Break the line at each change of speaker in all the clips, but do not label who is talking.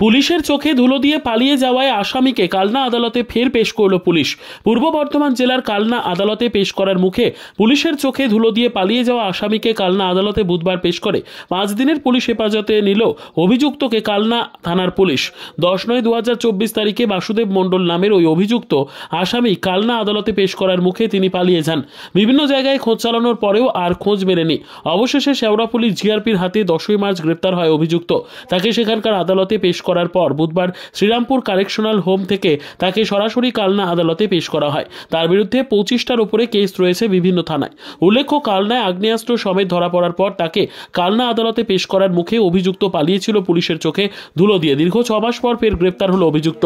পুলিশের চোখে ধুলো দিয়ে পালিয়ে যাওয়ায় আসামিকে কালনা আদালতে ফের পেশ করল পুলিশ। পূর্ব বর্ধমান জেলার কালনা আদালতে পেশ করার মুখে পুলিশের চোখে ধুলো দিয়ে পালিয়ে যাওয়া আসামিকে কালনা আদালতে বুধবার পেশ করে 5 দিনের পুলিশ হেফাজতে নিল অভিযুক্তকে কালনা থানার পুলিশ। 10/9/2024 তারিখে বাসুদেব মণ্ডল নামের ওই অভিযুক্ত আসামি কালনা আদালতে পেশ করার মুখে তিনি পালিয়ে যান। বিভিন্ন জায়গায় খোঁজ চালানোর পরেও আর খোঁজ মেলেনি। অবশেষে শেওড়াফুলি জিআরপির হাতে 10ই মার্চ গ্রেপ্তার হয় অভিযুক্ত। তাকে সেখানকার আদালতে পেশ করার পর বুধবার শ্রীরামপুর কারেকশনাল হোম থেকে তাকে সরাসরি কালনা আদালতে পেশ করা হয়। তার বিরুদ্ধে 25টার উপরে কেস রয়েছে বিভিন্ন থানায়। উল্লেখ্য, কালনায় আগ্নেয়াস্ত্র সমেত ধরা পড়ার পর তাকে কালনা আদালতে পেশ করার মুখে অভিযুক্ত পালিয়েছিল পুলিশের চোখে ধুলো দিয়ে। দীর্ঘ 6 মাস পর ফের গ্রেপ্তার হলো অভিযুক্ত।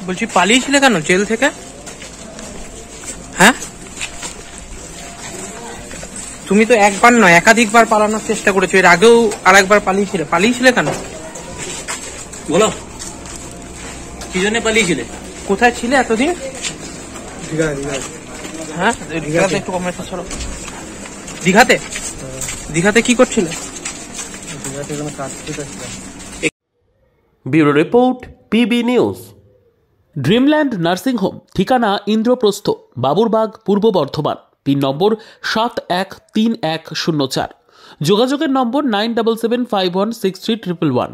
বলছি পালিয়েছিলে কেন জেল থেকে? হ্যাঁ, তুমি তো একবার নয় একাধিকবার পালানোর চেষ্টা করেছো। এর আগেও আরেকবার পালিয়েছিলে কেন
বলো, কি জন্য পালিয়েছিলে?
কোথায় ছিলে এতদিন? হ্যাঁ, দীঘাতে একটু কমে চলো। দীঘাতে কি করছিলে?
Bureau report, PB news. Dreamland nursing home, ঠিকানা ইন্দ্রপ্রস্থ, বাবুরবাগ, পূর্ব বর্ধমান। পিন নম্বর 713104। যোগাযোগের নম্বর 9775163111।